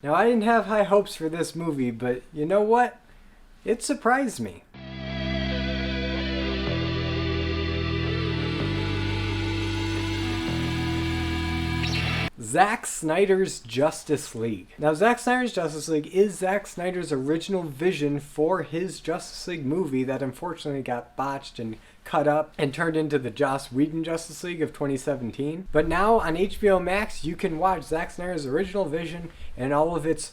Now, I didn't have high hopes for this movie, but you know what? It surprised me. Zack Snyder's Justice League. Now, Zack Snyder's Justice League is Zack Snyder's original vision for his Justice League movie that unfortunately got botched and cut up and turned into the Joss Whedon Justice League of 2017. But now on HBO Max, you can watch Zack Snyder's original vision and all of its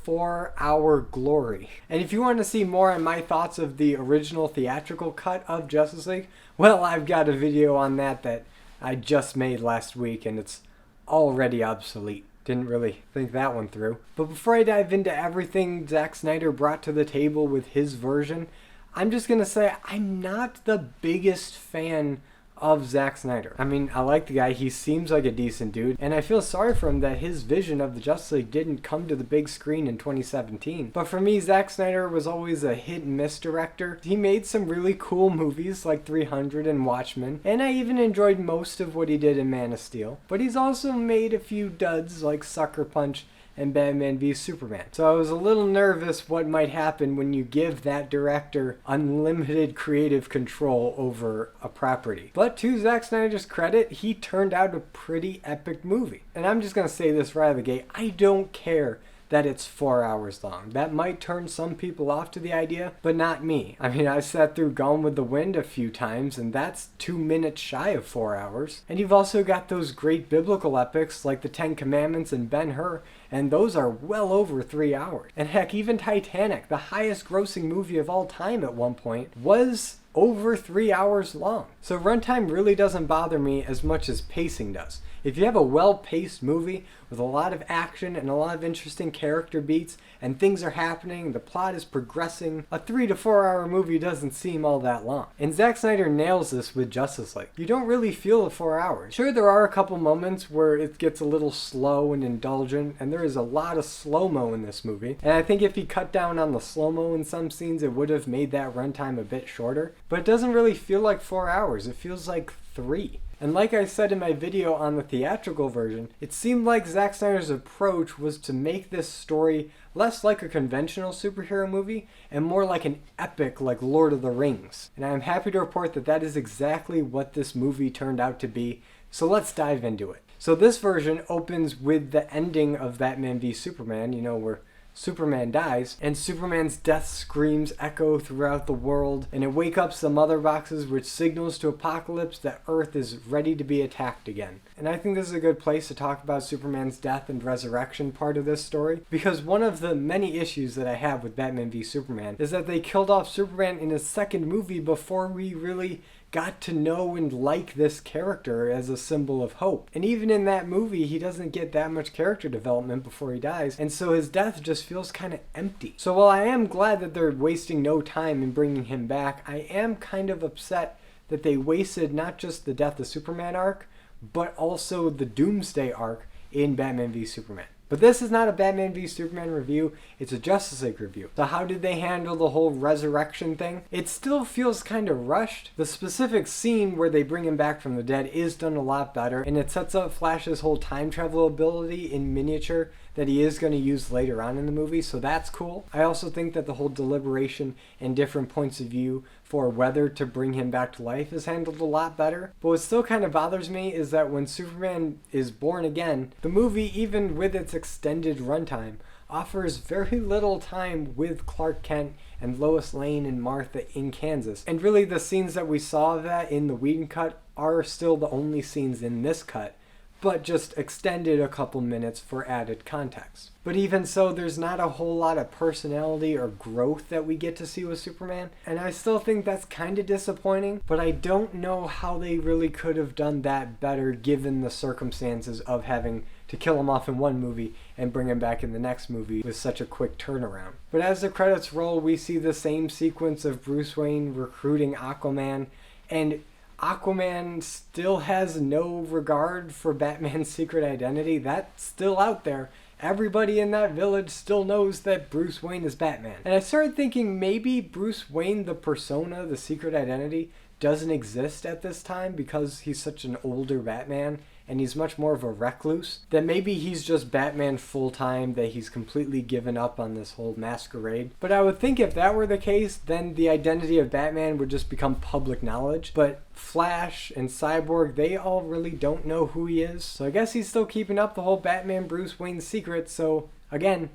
4-hour glory. And if you want to see more on my thoughts of the original theatrical cut of Justice League, well, I've got a video on that I just made last week, and it's already obsolete. Didn't really think that one through. But before I dive into everything Zack Snyder brought to the table with his version, I'm just gonna say I'm not the biggest fan of Zack Snyder. I mean, I like the guy, he seems like a decent dude, and I feel sorry for him that his vision of the Justice League didn't come to the big screen in 2017. But for me, Zack Snyder was always a hit and miss director. He made some really cool movies like 300 and Watchmen, and I even enjoyed most of what he did in Man of Steel. But he's also made a few duds like Sucker Punch and Batman v Superman. So I was a little nervous what might happen when you give that director unlimited creative control over a property. But to Zack Snyder's credit, he turned out a pretty epic movie. And I'm just gonna say this right out of the gate, I don't care that it's 4 hours long. That might turn some people off to the idea, but not me. I mean, I sat through Gone with the Wind a few times, and that's 2 minutes shy of 4 hours. And you've also got those great biblical epics like the Ten Commandments and Ben-Hur, and those are well over 3 hours. And heck, even Titanic, the highest grossing movie of all time at one point, was over 3 hours long. So runtime really doesn't bother me as much as pacing does. If you have a well-paced movie with a lot of action and a lot of interesting character beats and things are happening, the plot is progressing, a 3 to 4 hour movie doesn't seem all that long. And Zack Snyder nails this with Justice League. You don't really feel the 4 hours. Sure, there are a couple moments where it gets a little slow and indulgent, and there is a lot of slow-mo in this movie. And I think if he cut down on the slow-mo in some scenes, it would have made that runtime a bit shorter. But it doesn't really feel like 4 hours. It feels like 3. And like I said in my video on the theatrical version, it seemed like Zack Snyder's approach was to make this story less like a conventional superhero movie and more like an epic like Lord of the Rings. And I'm happy to report that that is exactly what this movie turned out to be, so let's dive into it. So this version opens with the ending of Batman v Superman, you know, where Superman dies, and Superman's death screams echo throughout the world, and it wakes up the mother boxes, which signals to Apocalypse that Earth is ready to be attacked again. And I think this is a good place to talk about Superman's death and resurrection part of this story, because one of the many issues that I have with Batman v Superman is that they killed off Superman in his second movie before we really got to know and like this character as a symbol of hope. And even in that movie, he doesn't get that much character development before he dies, and so his death just feels kind of empty. So while I am glad that they're wasting no time in bringing him back, I am kind of upset that they wasted not just the Death of Superman arc, but also the Doomsday arc in Batman v Superman. But this is not a Batman v Superman review, it's a Justice League review. So how did they handle the whole resurrection thing? It still feels kind of rushed. The specific scene where they bring him back from the dead is done a lot better, and it sets up Flash's whole time travel ability in miniature that he is going to use later on in the movie, so that's cool. I also think that the whole deliberation and different points of view for whether to bring him back to life is handled a lot better. But what still kind of bothers me is that when Superman is born again, the movie, even with its extended runtime, offers very little time with Clark Kent and Lois Lane and Martha in Kansas. And really the scenes that we saw of that in the Whedon cut are still the only scenes in this cut, but just extended a couple minutes for added context. But even so, there's not a whole lot of personality or growth that we get to see with Superman, and I still think that's kind of disappointing, but I don't know how they really could have done that better given the circumstances of having to kill him off in one movie and bring him back in the next movie with such a quick turnaround. But as the credits roll, we see the same sequence of Bruce Wayne recruiting Aquaman, and Aquaman still has no regard for Batman's secret identity. That's still out there. Everybody in that village still knows that Bruce Wayne is Batman. And I started thinking maybe Bruce Wayne, the persona, the secret identity, doesn't exist at this time because he's such an older Batman and he's much more of a recluse, that maybe he's just Batman full-time, that he's completely given up on this whole masquerade. But I would think if that were the case, then the identity of Batman would just become public knowledge. But Flash and Cyborg, they all really don't know who he is. So I guess he's still keeping up the whole Batman Bruce Wayne secret. So again,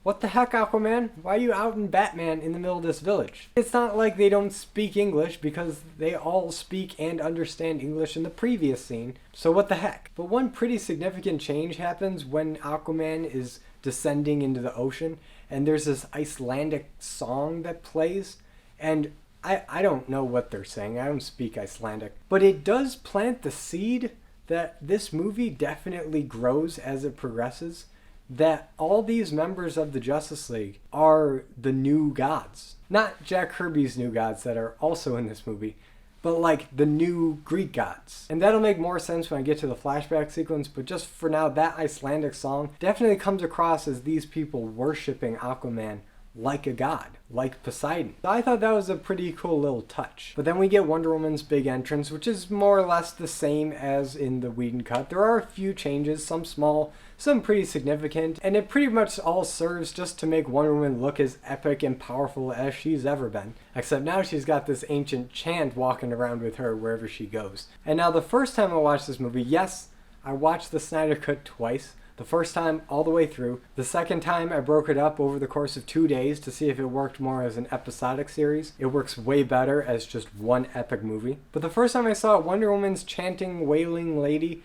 what the heck, Aquaman? Why are you out in Batman in the middle of this village? It's not like they don't speak English, because they all speak and understand English in the previous scene. So what the heck? But one pretty significant change happens when Aquaman is descending into the ocean, and there's this Icelandic song that plays, and I don't know what they're saying. I don't speak Icelandic. But it does plant the seed that this movie definitely grows as it progresses, that all these members of the Justice League are the new gods. Not Jack Kirby's new gods that are also in this movie, but like the new Greek gods. And that'll make more sense when I get to the flashback sequence, but just for now, that Icelandic song definitely comes across as these people worshiping Aquaman like a god, like Poseidon. So I thought that was a pretty cool little touch. But then we get Wonder Woman's big entrance, which is more or less the same as in the Whedon cut. There are a few changes, some small, some pretty significant, and it pretty much all serves just to make Wonder Woman look as epic and powerful as she's ever been. Except now she's got this ancient chant walking around with her wherever she goes. And now the first time I watched this movie, yes, I watched the Snyder Cut twice. The first time all the way through. The second time I broke it up over the course of 2 days to see if it worked more as an episodic series. It works way better as just one epic movie. But the first time I saw it, Wonder Woman's chanting, wailing lady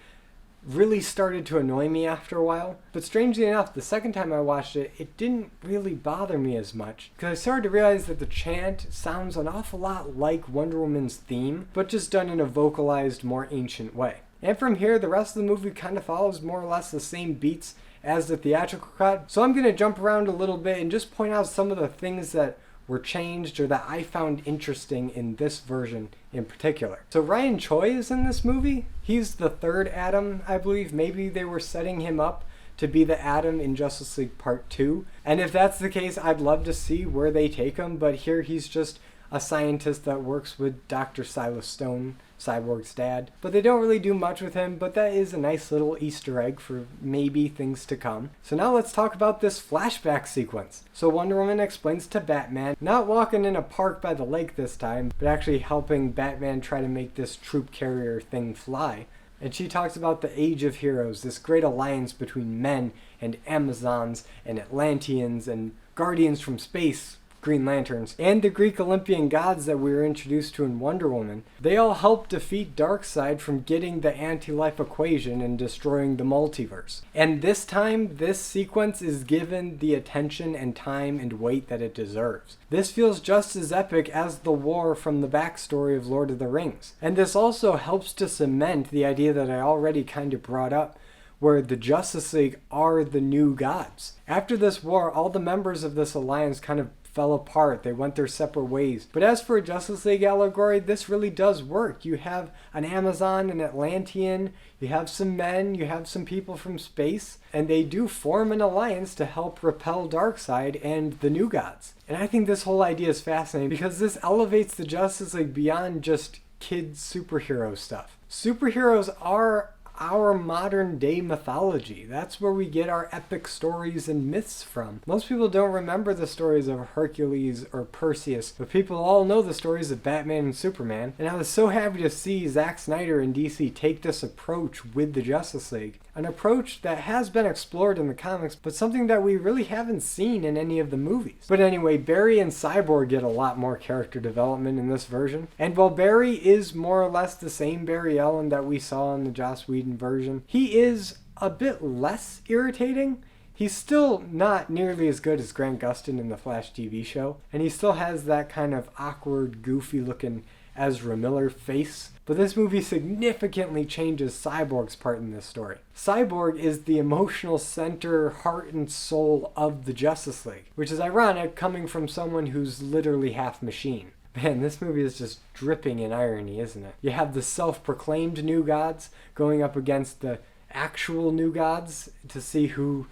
really started to annoy me after a while. But strangely enough, the second time I watched it, it didn't really bother me as much, because I started to realize that the chant sounds an awful lot like Wonder Woman's theme, but just done in a vocalized, more ancient way. And from here, the rest of the movie kind of follows more or less the same beats as the theatrical cut. So I'm going to jump around a little bit and just point out some of the things that were changed or that I found interesting in this version in particular. So Ryan Choi is in this movie. He's the third Atom, I believe. Maybe they were setting him up to be the Atom in Justice League Part 2. And if that's the case, I'd love to see where they take him. But here he's just a scientist that works with Dr. Silas Stone, Cyborg's dad. But they don't really do much with him, but that is a nice little Easter egg for maybe things to come. So now let's talk about this flashback sequence. So Wonder Woman explains to Batman, not walking in a park by the lake this time, but actually helping Batman try to make this troop carrier thing fly. And she talks about the Age of Heroes, this great alliance between men and Amazons and Atlanteans and Guardians from Space, Green Lanterns, and the Greek Olympian gods that we were introduced to in Wonder Woman. They all helped defeat Darkseid from getting the anti-life equation and destroying the multiverse. And this time, this sequence is given the attention and time and weight that it deserves. This feels just as epic as the war from the backstory of Lord of the Rings. And this also helps to cement the idea that I already kind of brought up, where the Justice League are the new gods. After this war, all the members of this alliance kind of fell apart. They went their separate ways. But as for a Justice League allegory, this really does work. You have an Amazon, an Atlantean, you have some men, you have some people from space, and they do form an alliance to help repel Darkseid and the new gods. And I think this whole idea is fascinating because this elevates the Justice League beyond just kids superhero stuff. Superheroes are our modern day mythology. That's where we get our epic stories and myths from. Most people don't remember the stories of Hercules or Perseus, but people all know the stories of Batman and Superman. And I was so happy to see Zack Snyder and DC take this approach with the Justice League. An approach that has been explored in the comics, but something that we really haven't seen in any of the movies. But anyway, Barry and Cyborg get a lot more character development in this version. And while Barry is more or less the same Barry Allen that we saw in the Joss Whedon version, he is a bit less irritating. He's still not nearly as good as Grant Gustin in the Flash TV show, and he still has that kind of awkward, goofy looking Ezra Miller face. But this movie significantly changes Cyborg's part in this story. Cyborg is the emotional center, heart and soul of the Justice League, which is ironic coming from someone who's literally half machine. Man, this movie is just dripping in irony, isn't it? You have the self-proclaimed new gods going up against the actual new gods to see who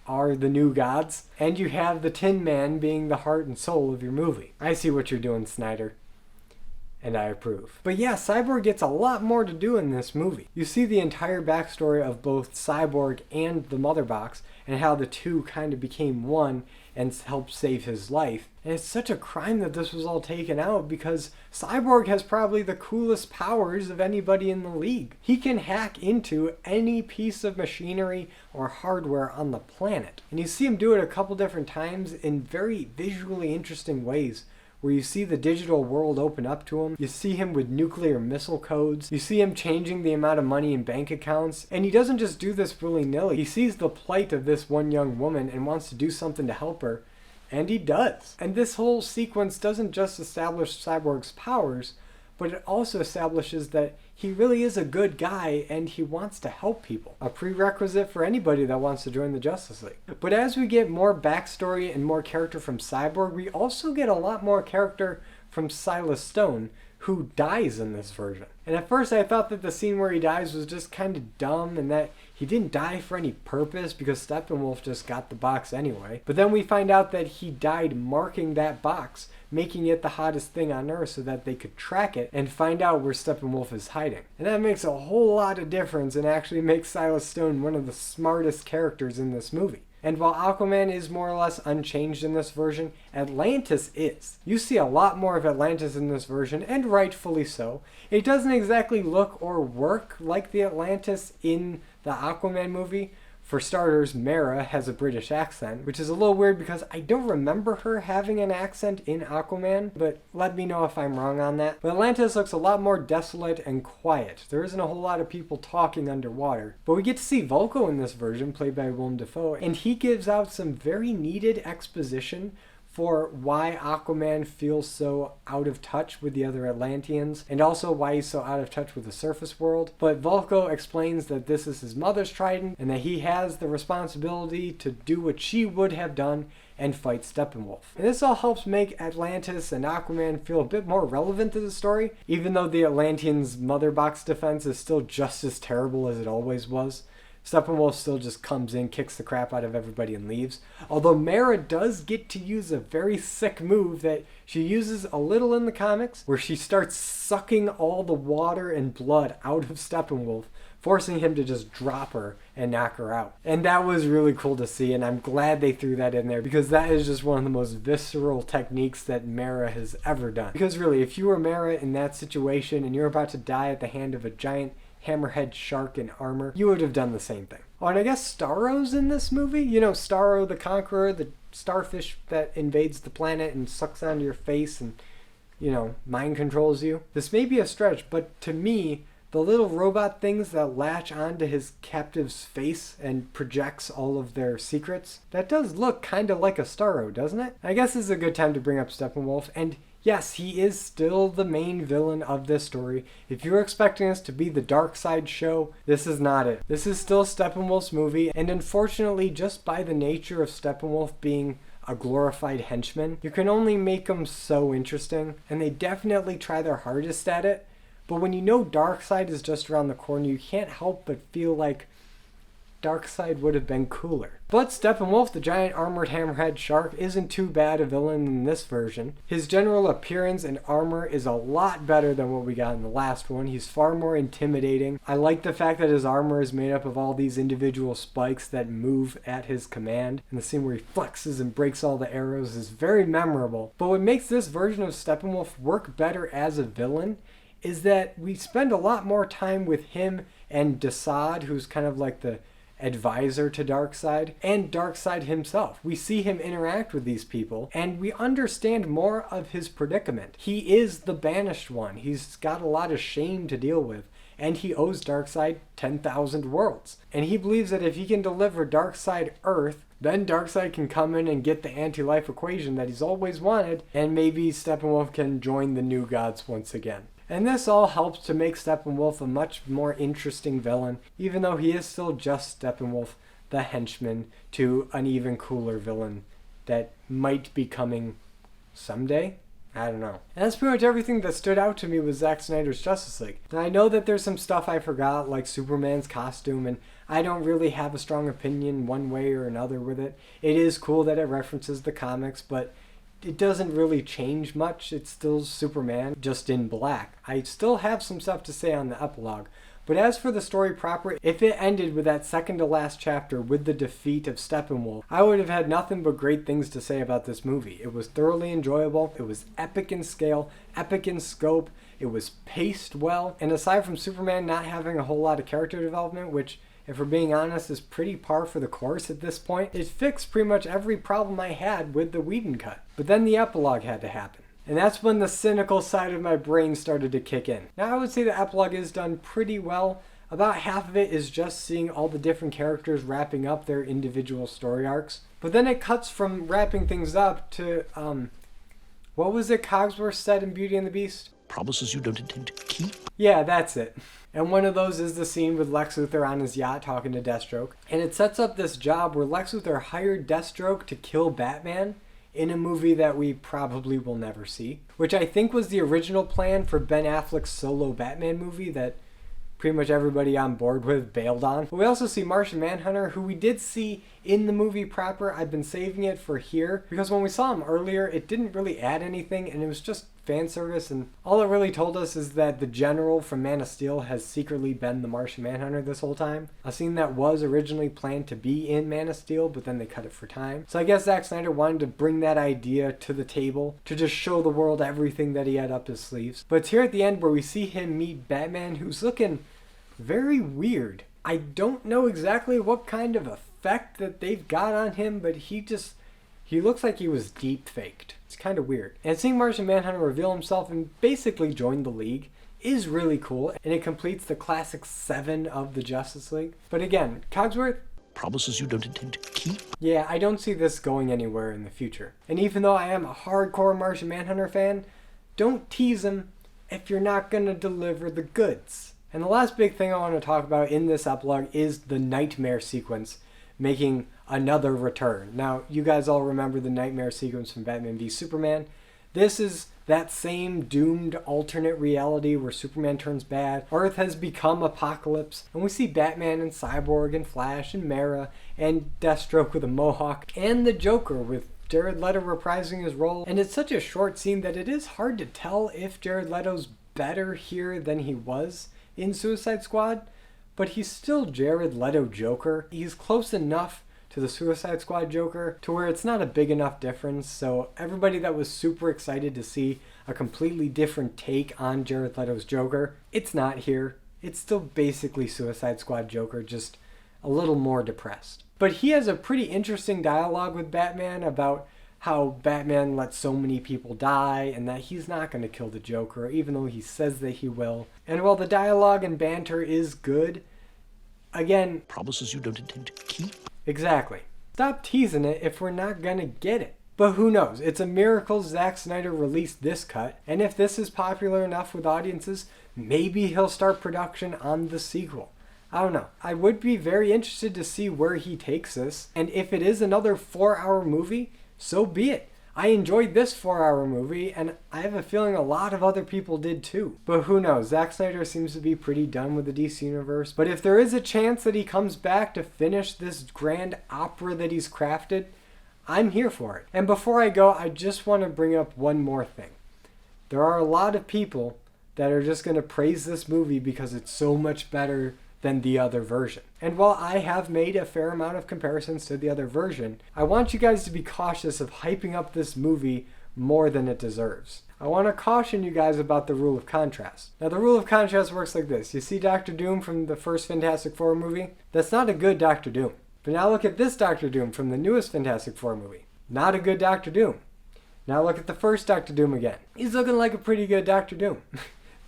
are the new gods, and you have the Tin Man being the heart and soul of your movie. I see what you're doing, Snyder. and I approve. But yeah, Cyborg gets a lot more to do in this movie. You see the entire backstory of both Cyborg and the Mother Box, and how the two kind of became one and helped save his life. And it's such a crime that this was all taken out, because Cyborg has probably the coolest powers of anybody in the league. He can hack into any piece of machinery or hardware on the planet. And you see him do it a couple different times in very visually interesting ways, where you see the digital world open up to him. You see him with nuclear missile codes. You see him changing the amount of money in bank accounts. And he doesn't just do this willy-nilly. He sees the plight of this one young woman and wants to do something to help her. And he does. And this whole sequence doesn't just establish Cyborg's powers, but it also establishes that he really is a good guy and he wants to help people. A prerequisite for anybody that wants to join the Justice League. But as we get more backstory and more character from Cyborg, we also get a lot more character from Silas Stone, who dies in this version. And at first I thought that the scene where he dies was just kind of dumb, and that he didn't die for any purpose because Steppenwolf just got the box anyway. But then we find out that he died marking that box, making it the hottest thing on Earth so that they could track it and find out where Steppenwolf is hiding. And that makes a whole lot of difference and actually makes Silas Stone one of the smartest characters in this movie. And while Aquaman is more or less unchanged in this version, Atlantis is. You see a lot more of Atlantis in this version, and rightfully so. It doesn't exactly look or work like the Atlantis in the Aquaman movie. For starters, Mera has a British accent, which is a little weird because I don't remember her having an accent in Aquaman, but let me know if I'm wrong on that. But Atlantis looks a lot more desolate and quiet. There isn't a whole lot of people talking underwater. But we get to see Vulko in this version, played by Willem Dafoe, and he gives out some very needed exposition for why Aquaman feels so out of touch with the other Atlanteans, and also why he's so out of touch with the surface world. But Vulko explains that this is his mother's trident, and that he has the responsibility to do what she would have done and fight Steppenwolf. And this all helps make Atlantis and Aquaman feel a bit more relevant to the story, even though the Atlanteans' mother box defense is still just as terrible as it always was. Steppenwolf still just comes in, kicks the crap out of everybody, and leaves. Although Mera does get to use a very sick move that she uses a little in the comics, where she starts sucking all the water and blood out of Steppenwolf, forcing him to just drop her and knock her out. And that was really cool to see, and I'm glad they threw that in there, because that is just one of the most visceral techniques that Mera has ever done. Because really, if you were Mera in that situation and you're about to die at the hand of a giant hammerhead shark in armor, you would have done the same thing. Oh, and I guess Starro's in this movie? You know, Starro the Conqueror, the starfish that invades the planet and sucks onto your face and, you know, mind controls you. This may be a stretch, but to me, the little robot things that latch onto his captive's face and projects all of their secrets, that does look kind of like a Starro, doesn't it? I guess this is a good time to bring up Steppenwolf, and yes, he is still the main villain of this story. If you're expecting us to be the Dark Side show, this is not it. This is still Steppenwolf's movie, and unfortunately, just by the nature of Steppenwolf being a glorified henchman, you can only make him so interesting, and they definitely try their hardest at it. But when you know Darkseid is just around the corner, you can't help but feel like Darkseid would have been cooler. But Steppenwolf, the giant armored hammerhead shark, isn't too bad a villain in this version. His general appearance and armor is a lot better than what we got in the last one. He's far more intimidating. I like the fact that his armor is made up of all these individual spikes that move at his command. And the scene where he flexes and breaks all the arrows is very memorable. But what makes this version of Steppenwolf work better as a villain is that we spend a lot more time with him and Desaad, who's kind of like the advisor to Darkseid, and Darkseid himself. We see him interact with these people, and we understand more of his predicament. He is the banished one. He's got a lot of shame to deal with, and he owes Darkseid 10,000 worlds. And he believes that if he can deliver Darkseid Earth, then Darkseid can come in and get the anti-life equation that he's always wanted, and maybe Steppenwolf can join the new gods once again. And this all helps to make Steppenwolf a much more interesting villain, even though he is still just Steppenwolf, the henchman, to an even cooler villain that might be coming someday? I don't know. And that's pretty much everything that stood out to me with Zack Snyder's Justice League. And I know that there's some stuff I forgot, like Superman's costume, and I don't really have a strong opinion one way or another with it. It is cool that it references the comics, but it doesn't really change much. It's still Superman, just in black. I still have some stuff to say on the epilogue. But as for the story proper, if it ended with that second to last chapter with the defeat of Steppenwolf, I would have had nothing but great things to say about this movie. It was thoroughly enjoyable, it was epic in scale, epic in scope, it was paced well, and aside from Superman not having a whole lot of character development, which, if we're being honest, is pretty par for the course at this point, it fixed pretty much every problem I had with the Whedon cut. But then the epilogue had to happen. And that's when the cynical side of my brain started to kick in. Now I would say the epilogue is done pretty well. About half of it is just seeing all the different characters wrapping up their individual story arcs. But then it cuts from wrapping things up to, what was it Cogsworth said in Beauty and the Beast? Promises you don't intend to keep? Yeah, that's it. And one of those is the scene with Lex Luthor on his yacht talking to Deathstroke. And it sets up this job where Lex Luthor hired Deathstroke to kill Batman in a movie that we probably will never see, which I think was the original plan for Ben Affleck's solo Batman movie that pretty much everybody on board with bailed on. But we also see Martian Manhunter, who we did see in the movie proper. I've been saving it for here because when we saw him earlier, it didn't really add anything and it was just fan service, and all it really told us is that the General from Man of Steel has secretly been the Martian Manhunter this whole time. A scene that was originally planned to be in Man of Steel, but then they cut it for time. So I guess Zack Snyder wanted to bring that idea to the table to just show the world everything that he had up his sleeves. But it's here at the end where we see him meet Batman, who's looking very weird. I don't know exactly what kind of effect that they've got on him, but he looks like he was deep faked. It's kind of weird. And seeing Martian Manhunter reveal himself and basically join the League is really cool, and it completes the classic 7 of the Justice League. But again, Cogsworth, promises you don't intend to keep? Yeah, I don't see this going anywhere in the future. And even though I am a hardcore Martian Manhunter fan, don't tease him if you're not going to deliver the goods. And the last big thing I want to talk about in this epilogue is the nightmare sequence making another return. Now, you guys all remember the nightmare sequence from Batman v Superman. This is that same doomed alternate reality where Superman turns bad, Earth has become Apocalypse, and we see Batman and Cyborg and Flash and Mara and Deathstroke with a mohawk, and the Joker with Jared Leto reprising his role. And it's such a short scene that it is hard to tell if Jared Leto's better here than he was in Suicide Squad, but he's still Jared Leto Joker. He's close enough to the Suicide Squad Joker to where it's not a big enough difference. So everybody that was super excited to see a completely different take on Jared Leto's Joker, it's not here. It's still basically Suicide Squad Joker, just a little more depressed. But he has a pretty interesting dialogue with Batman about how Batman lets so many people die and that he's not going to kill the Joker, even though he says that he will. And while the dialogue and banter is good, again, promises you don't intend to keep? Exactly. Stop teasing it if we're not going to get it. But who knows? It's a miracle Zack Snyder released this cut, and if this is popular enough with audiences, maybe he'll start production on the sequel. I don't know. I would be very interested to see where he takes this, and if it is another 4-hour movie, so be it. I enjoyed this 4-hour movie, and I have a feeling a lot of other people did too. But who knows? Zack Snyder seems to be pretty done with the DC Universe. But if there is a chance that he comes back to finish this grand opera that he's crafted, I'm here for it. And before I go, I just want to bring up one more thing. There are a lot of people that are just going to praise this movie because it's so much better than the other version. And while I have made a fair amount of comparisons to the other version, I want you guys to be cautious of hyping up this movie more than it deserves. I want to caution you guys about the rule of contrast. Now, the rule of contrast works like this. You see Doctor Doom from the first Fantastic Four movie? That's not a good Doctor Doom. But now look at this Doctor Doom from the newest Fantastic Four movie. Not a good Doctor Doom. Now look at the first Doctor Doom again. He's looking like a pretty good Doctor Doom.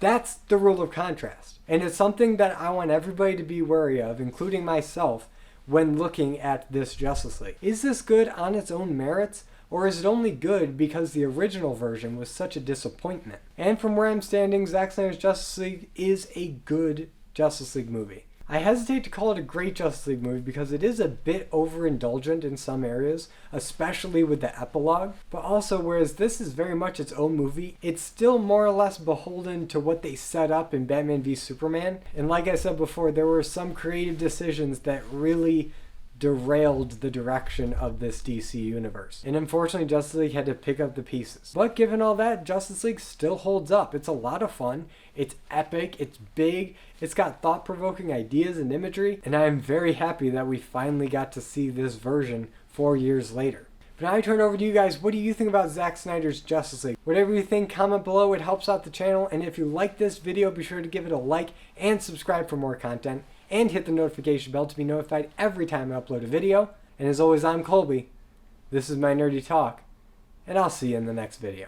That's the rule of contrast. And it's something that I want everybody to be wary of, including myself, when looking at this Justice League. Is this good on its own merits, or is it only good because the original version was such a disappointment? And from where I'm standing, Zack Snyder's Justice League is a good Justice League movie. I hesitate to call it a great Justice League movie because it is a bit overindulgent in some areas, especially with the epilogue. But also, whereas this is very much its own movie, it's still more or less beholden to what they set up in Batman v Superman. And like I said before, there were some creative decisions that really derailed the direction of this DC universe. And unfortunately, Justice League had to pick up the pieces. But given all that, Justice League still holds up. It's a lot of fun. It's epic. It's big. It's got thought-provoking ideas and imagery. And I am very happy that we finally got to see this version 4 years later. But now I turn over to you guys. What do you think about Zack Snyder's Justice League? Whatever you think, comment below. It helps out the channel. And if you like this video, be sure to give it a like and subscribe for more content. And hit the notification bell to be notified every time I upload a video. And as always, I'm Colby. This is my nerdy talk. And I'll see you in the next video.